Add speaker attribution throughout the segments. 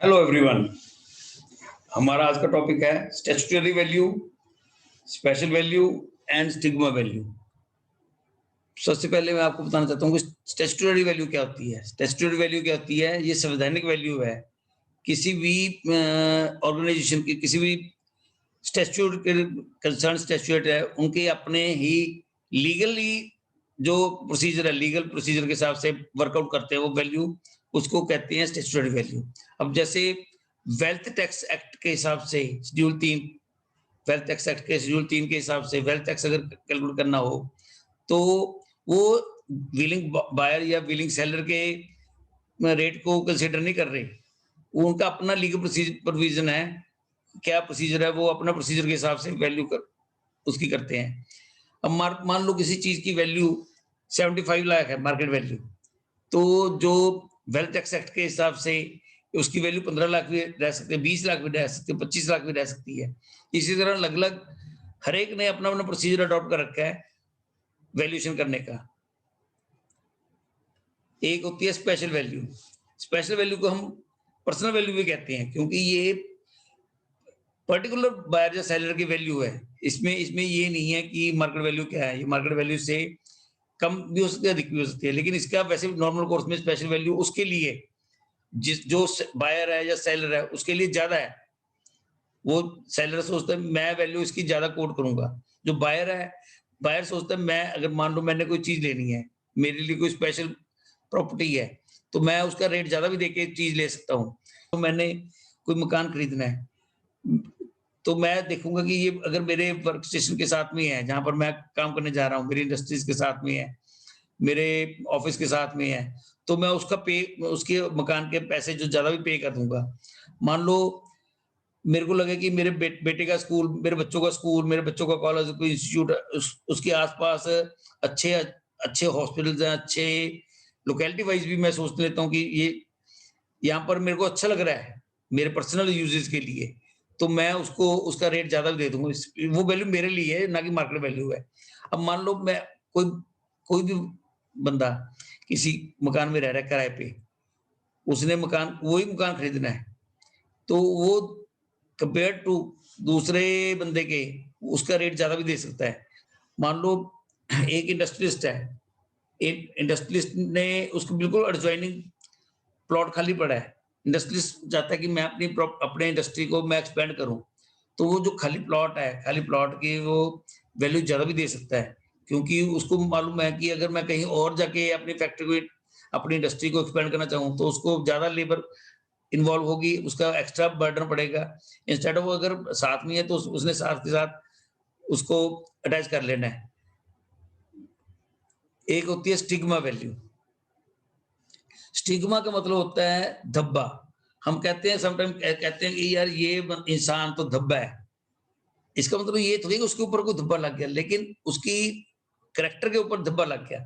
Speaker 1: Hello everyone. हमारा आज का टॉपिक है statutory value, special value and stigma value. सबसे पहले मैं आपको बताना चाहता हूँ कि स्टैट्यूटरी वैल्यू क्या होती है। स्टैट्यूटरी वैल्यू क्या होती है? ये संवैधानिक वैल्यू है। किसी भी ऑर्गेनाइजेशन की, किसी भी स्टैट्यूट के कंसर्न स्टैट्यूट है, उनके अपने ही लीगली जो प्रोसीजर है, लीगल प्रोसीजर के हिसाब से वर्कआउट करते हैं वो वैल्यू, उसको कहते हैं स्टैट्यूटरी वैल्यू। अब जैसे वेल्थ टैक्स एक्ट के हिसाब से शेड्यूल 3, वेल्थ टैक्स एक्ट के शेड्यूल 3 के हिसाब से वेल्थ टैक्स अगर कैलकुलेट करना हो तो वो विलिंग बायर या विलिंग सेलर के रेट को कंसीडर नहीं कर रहे। वो उनका अपना लीगल प्रोविजन है, क्या प्रोसीजर है, वो अपना प्रोसीजर के हिसाब से वैल्यू कर उसकी करते हैं। अब मान लो किसी चीज की वैल्यू 75 लाख है मार्केट वैल्यू, तो जो वेल्थ टैक्स एक्ट के हिसाब से उसकी वैल्यू 15 लाख भी रह सकती है, 20 लाख भी रह सकती है, 25 लाख भी रह सकती है। इसी तरह अलग अलग हर एक ने अपना अपना प्रोसीजर अडॉप्ट कर रखा है वैल्यूएशन करने का। एक होती है स्पेशल वैल्यू। स्पेशल वैल्यू को हम पर्सनल वैल्यू भी कहते हैं, क्योंकि ये पर्टिकुलर बायर या सेलर की वैल्यू है। इसमें इसमें ये नहीं है कि मार्केट वैल्यू क्या है, ये मार्केट वैल्यू से कम भी हो सकती है, अधिक भी हो सकती है। लेकिन इसका वैसे नॉर्मल कोर्स में स्पेशल वैल्यू उसके लिए, जिस जो बायर है या सेलर है उसके लिए ज्यादा है। वो सेलर सोचता है मैं वैल्यू इसकी ज्यादा कोट करूंगा। जो बायर है, बायर सोचता है मैं, अगर मान लो मैंने कोई चीज लेनी है, मेरे लिए कोई स्पेशल प्रॉपर्टी है, तो मैं उसका रेट ज्यादा भी देके चीज ले सकता हूँ। तो मैंने कोई मकान खरीदना है, तो मैं देखूंगा कि ये अगर मेरे वर्क स्टेशन के साथ में है, जहां पर मैं काम करने जा रहा हूँ, मेरी इंडस्ट्रीज के साथ में है, मेरे ऑफिस के साथ में है, तो मैं उसका उसके मकान के पैसे जो ज्यादा भी पे कर दूंगा। मान लो मेरे को लगे कि मेरे बेटे का स्कूल, मेरे बच्चों का स्कूल, मेरे बच्चों का कॉलेज, कोई इंस्टीट्यूट, उसके आसपास अच्छे अच्छे हॉस्पिटल्स हैं, अच्छे लोकेलिटी वाइज भी मैं सोच लेता हूँ कि ये यहाँ पर मेरे को अच्छा लग रहा है मेरे पर्सनल यूजेस के लिए, तो मैं उसको उसका रेट ज्यादा भी दे दूंगा। वो वैल्यू मेरे लिए है, ना कि मार्केट वैल्यू है। अब मान लो मैं कोई कोई भी बंदा किसी मकान में रह रहा है किराए पे, उसने मकान, वही मकान खरीदना है, तो वो कंपेयर टू दूसरे बंदे के उसका रेट ज्यादा भी दे सकता है। मान लो एक इंडस्ट्रियलिस्ट है, एक इंडस्ट्रियलिस्ट ने उसको बिल्कुल एडजॉइनिंग प्लॉट खाली पड़ा है। इंडस्ट्रियलिस्ट चाहता है कि मैं अपने इंडस्ट्री को मैं एक्सपेंड करूं, तो वो जो खाली प्लॉट है, खाली प्लॉट की वो वैल्यू ज्यादा भी दे सकता है, क्योंकि उसको मालूम है कि अगर मैं कहीं और जाके अपनी फैक्ट्री को, अपनी इंडस्ट्री को एक्सपेंड करना चाहूँ, तो उसको ज्यादा लेबर इन्वॉल्व होगी, उसका एक्स्ट्रा बर्डन पड़ेगा। इंस्टेड ऑफ अगर साथ में है तो उसने साथ के साथ उसको अटैच कर लेना है। एक होती है स्टिग्मा वैल्यू। स्टिग्मा का मतलब होता है धब्बा। हम कहते हैं समटाइम कहते हैं कि यार ये इंसान तो धब्बा है। इसका मतलब ये थोड़ी कि उसके ऊपर कोई धब्बा लग गया, लेकिन उसकी करेक्टर के ऊपर धब्बा लग गया।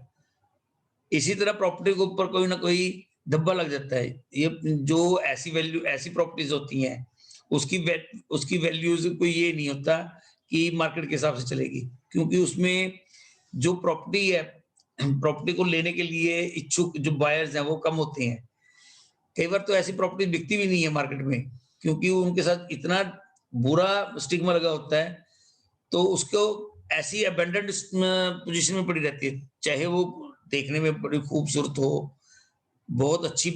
Speaker 1: इसी तरह प्रॉपर्टी के ऊपर कोई ना कोई धब्बा लग जाता है। ये जो ऐसी वैल्यू, ऐसी प्रॉपर्टीज होती हैं, उसकी वैल्यूज कोई ये नहीं होता कि मार्केट के हिसाब से चलेगी, क्योंकि उसमें जो प्रॉपर्टी है, प्रॉपर्टी को लेने के लिए इच्छुक जो बायर्स हैं वो कम होते हैं। कई बार तो ऐसी प्रॉपर्टी बिकती भी नहीं है मार्केट में, क्योंकि उनके साथ इतना बुरा स्टिग्मा लगा होता है, तो उसको ऐसी अबेंडेंट पोजीशन में पड़ी रहती है, चाहे वो देखने में बड़ी खूबसूरत हो, बहुत अच्छी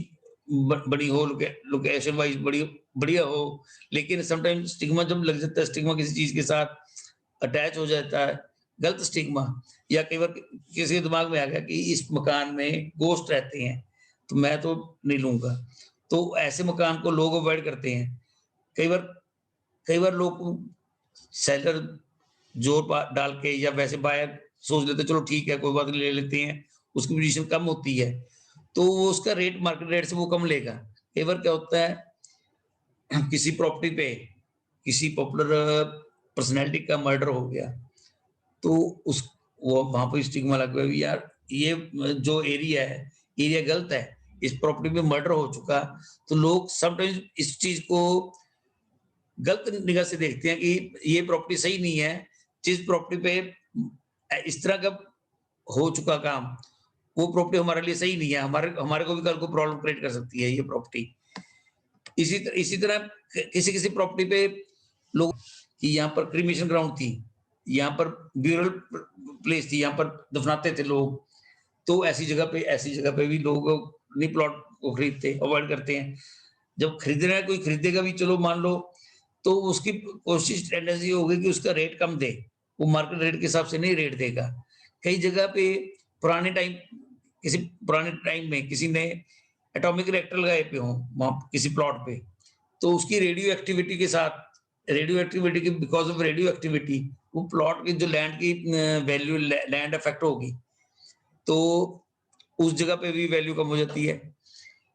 Speaker 1: बड़ी हो, लोकेशन वाइज बड़ी बढ़िया हो, लेकिन समटाइम्स स्टिग्मा जब लग जाता है, स्टिग्मा किसी चीज के साथ अटैच हो जाता है, गलत स्टिग्मा, या कई बार किसी के दिमाग में आ गया कि इस मकान में गोस्ट रहते हैं, तो मैं तो नहीं लूंगा, तो ऐसे मकान को लोग अवॉइड करते हैं। कई बार कई बार लोग, सेलर जोर डाल के या वैसे बायर सोच लेते चलो ठीक है कोई बात नहीं ले लेते हैं, उसकी पोजीशन कम होती है, तो वो उसका रेट मार्केट रेट से वो कम लेगा। कई बार क्या होता है, किसी प्रॉपर्टी पे किसी पॉपुलर पर्सनैलिटी का मर्डर हो गया, तो उस वो वहां पर स्टिग्मा लग गया यार, ये जो एरिया है, एरिया गलत है, इस प्रॉपर्टी में मर्डर हो चुका, तो लोग समटाइम्स इस चीज को गलत निगाह से देखते हैं कि ये प्रॉपर्टी सही नहीं है। जिस प्रॉपर्टी पे इस तरह का हो चुका काम, वो प्रॉपर्टी हमारे लिए सही नहीं है, हमारे हमारे को भी कल को प्रॉब्लम क्रिएट कर सकती है ये प्रॉपर्टी। इसी तरह किसी प्रॉपर्टी पे लोग कि यहाँ पर क्रीमेशन ग्राउंड थी, यहाँ पर ब्यूरल प्लेस थी, यहाँ पर दफनाते थे लोग, तो ऐसी जगह पे भी लोग नहीं प्लॉट को खरीदते, अवॉइड करते हैं। जब खरीदना है, कोई खरीदेगा भी, चलो मान लो, तो उसकी कोशिश टेंडेंसी होगी कि उसका रेट कम दे, वो मार्केट रेट के हिसाब से नहीं रेट देगा। कई जगह पे किसी पुराने टाइम में किसी ने एटॉमिक रिएक्टर लगाए पे हों वहाँ किसी प्लॉट पे, तो उसकी रेडियो एक्टिविटी के साथ, बिकॉज़ ऑफ रेडियो एक्टिविटी, वो प्लॉट की जो लैंड की वैल्यू लैंड अफेक्ट होगी, तो उस जगह पे भी वैल्यू कम हो जाती है।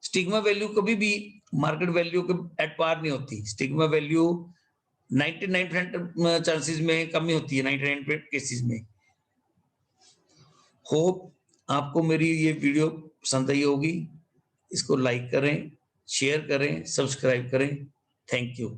Speaker 1: स्टिग्मा वैल्यू कभी भी मार्केट वैल्यू के एट पार नहीं होती। स्टिग्मा वैल्यू 99% चांसेस में कम ही होती है, 99 केसेस में। होप आपको मेरी ये वीडियो पसंद आई होगी। इसको लाइक करें, शेयर करें, सब्सक्राइब करें। Thank you.